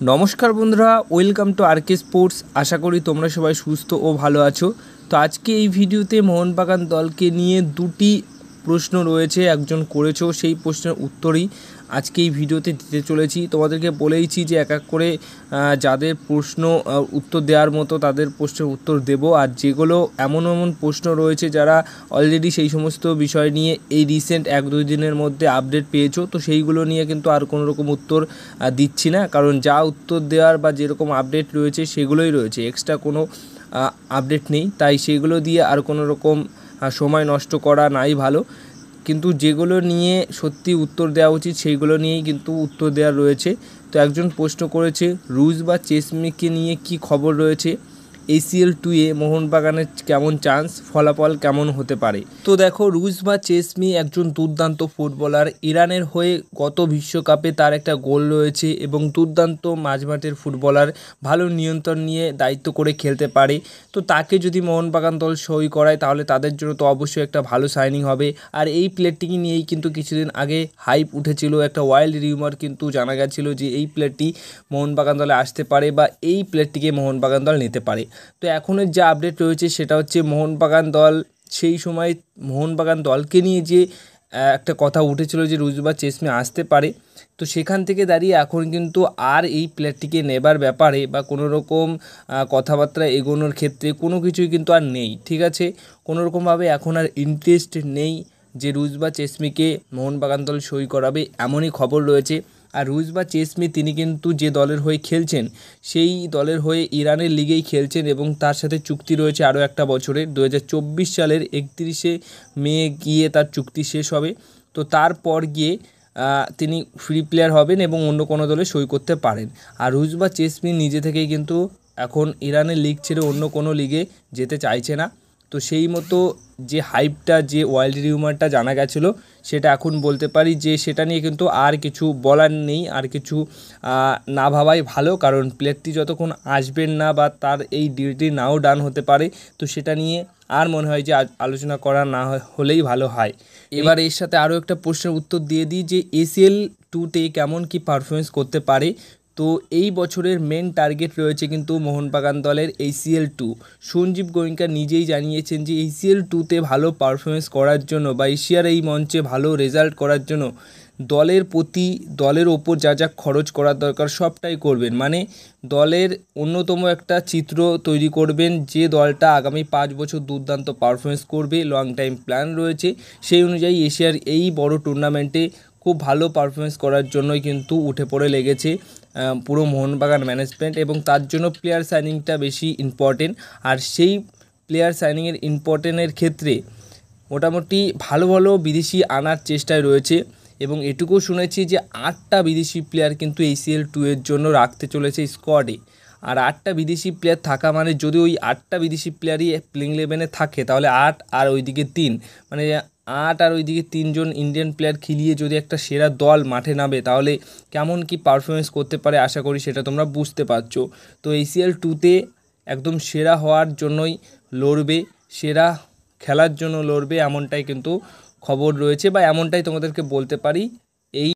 নমস্কার বন্ধুরা, welcome to আরকে sports. আশা করি তোমরা সবাই সুস্থ ও ভালো আছো। তো আজকে এই ভিডিওতে মোহনবাগান দলকে নিয়ে দুটি প্রশ্ন রয়েছে, একজন করেছো, সেই প্রশ্নের উত্তরই আজকে এই ভিডিওতে দিতে চলেছি। তোমাদেরকে বলেইছি যে এক এক করে যাদের প্রশ্ন উত্তর দেওয়ার মতো তাদের প্রশ্নের উত্তর দেব, আর যেগুলো এমন প্রশ্ন রয়েছে যারা অলরেডি সেই সমস্ত বিষয় নিয়ে এই রিসেন্ট 1-2 দিনের মধ্যে আপডেট পেয়েছো, তো সেইগুলো নিয়ে কিন্তু আর কোনো রকম উত্তর দিচ্ছি না, কারণ যা উত্তর দেওয়ার বা যেরকম আপডেট রয়েছে সেগুলোই রয়েছে, এক্সট্রা কোনো আপডেট নেই। তাই সেগুলো দিয়ে আর কোনো রকম সময় নষ্ট করা নাই ভালো। কিন্তু যেগুলো নিয়ে সত্যি উত্তর দেওয়া উচিত সেইগুলো নিয়েই কিন্তু উত্তর দেওয়া রয়েছে। তো একজন প্রশ্ন করেছে রুজ বা চেসমিকে নিয়ে কি খবর রয়েছে, ACL 2-এ মোহনবাগানের কেমন চান্স, ফলাফল কেমন হতে পারে। তো দেখো, রুজ বা চেসমি একজন দুর্দান্ত ফুটবলার। ইরানের হয়ে গত বিশ্বকাপে তার একটা গোল রয়েছে এবং দুর্দান্ত মাঝমাঠের ফুটবলার, ভালো নিয়ন্ত্রণ নিয়ে দায়িত্ব করে খেলতে পারে। তো তাকে যদি মোহনবাগান দল সই করায় তাহলে তাদের জন্য তো অবশ্যই একটা ভালো সাইনিং হবে। আর এই প্লেয়ারটিকে নিয়েই কিন্তু কিছুদিন আগে হাইপ উঠেছিল, একটা ওয়াইল্ড রিউমার কিন্তু জানা গেছিলো যে এই প্লেয়ারটি মোহনবাগান দলে আসতে পারে বা এই প্লেয়ারটিকে মোহনবাগান দল নিতে পারে। তো এখনের যে আপডেট রয়েছে সেটা হচ্ছে মোহনবাগান দল সেই সময় মোহনবাগান দলকে নিয়ে যে একটা কথা উঠেছিল যে রুজ বা চেসমি আসতে পারে, তো সেখান থেকে দাঁড়িয়ে এখন কিন্তু আর এই প্লেয়ারটিকে নেবার ব্যাপারে বা কোনো রকম কথাবার্তা এগোনোর ক্ষেত্রে কোনো কিছুই কিন্তু আর নেই। ঠিক আছে, কোনো রকমভাবে এখন আর ইন্টারেস্ট নেই যে রুজ বা চেসমিকে মোহনবাগান দল সই করাবে, এমনই খবর রয়েছে। আর রুজ বা চেসমি তিনি কিন্তু যে দলের হয়ে খেলছেন সেই দলের হয়ে ইরানের লিগেই খেলছেন এবং তার সাথে চুক্তি রয়েছে আরও একটা বছরের, 2024 সালের 31শে মে গিয়ে তার চুক্তি শেষ হবে। তো তারপর গিয়ে তিনি ফ্রি প্লেয়ার হবেন এবং অন্য কোনো দলে সই করতে পারেন। আর রুজ বা চেসমি নিজে থেকেই কিন্তু এখন ইরানের লিগ ছেড়ে অন্য কোনো লিগে যেতে চাইছে না। তো সেই মতো যে হাইপটা, যে ওয়াইল্ড রিউমারটা জানা গেছিলো, সেটা এখন বলতে পারি যে সেটা নিয়ে কিন্তু আর কিছু বলার নেই, আর কিছু না ভাবাই ভালো, কারণ প্লেয়ারটি যতক্ষণ আসবেন না বা তার এই ডিলটি নাও ডান হতে পারে, তো সেটা নিয়ে আর মনে হয় যে আলোচনা করা না হলেই ভালো হয়। এবার এর সাথে আরও একটা প্রশ্নের উত্তর দিয়ে দিই যে ACL 2-তে কেমন কি পারফরমেন্স করতে পারে। তো এই বছরের মেন টার্গেট রয়েছে কিন্তু মোহনবাগান দলের ACL 2। সঞ্জীব গোয়েঙ্কা নিজেই জানিয়েছেন যে ACL 2-তে ভালো পারফরমেন্স করার জন্য বা এশিয়ার এই মঞ্চে ভালো রেজাল্ট করার জন্য দলের ওপর যা যা খরচ করার দরকার সবটাই করবেন, মানে দলের অন্যতম একটা চিত্র তৈরি করবেন যে দলটা আগামী 5 বছর দুর্দান্ত পারফরমেন্স করবে। লং টাইম প্ল্যান রয়েছে, সেই অনুযায়ী এশিয়ার এই বড় টুর্নামেন্টে খুব ভালো পারফরমেন্স করার জন্যই কিন্তু উঠে পড়ে লেগেছে পুরো মোহনবাগান ম্যানেজমেন্ট, এবং তার জন্য প্লেয়ার সাইনিংটা বেশি ইম্পর্টেন্ট। আর সেই প্লেয়ার সাইনিংয়ের ইম্পর্টেন্টের ক্ষেত্রে মোটামুটি ভালো ভালো বিদেশি আনার চেষ্টায় রয়েছে, এবং এটুকু শুনেছি যে 8টা বিদেশি প্লেয়ার কিন্তু ACL 2-এর জন্য রাখতে চলেছে স্কোয়াডে। আর 8টা বিদেশি প্লেয়ার থাকা মানে যদি ওই 8টা বিদেশি প্লেয়ারই প্লেইং 11-এ থাকে তাহলে 8 আর ওইদিকে 3, মানে 8 আর ওইদিকে 3জন ইন্ডিয়ান প্লেয়ার খেলিয়ে যদি একটা সেরা দল মাঠে নামে তাহলে কেমন কি পারফরমেন্স করতে পারে আশা করি সেটা তোমরা বুঝতে পারছো। তো ACL 2-তে একদম সেরা হওয়ার জন্যই লড়বে, সেরা খেলার জন্য লড়বে, এমনটাই কিন্তু খবর রয়েছে বা এমনটাই তোমাদেরকে বলতে পারি।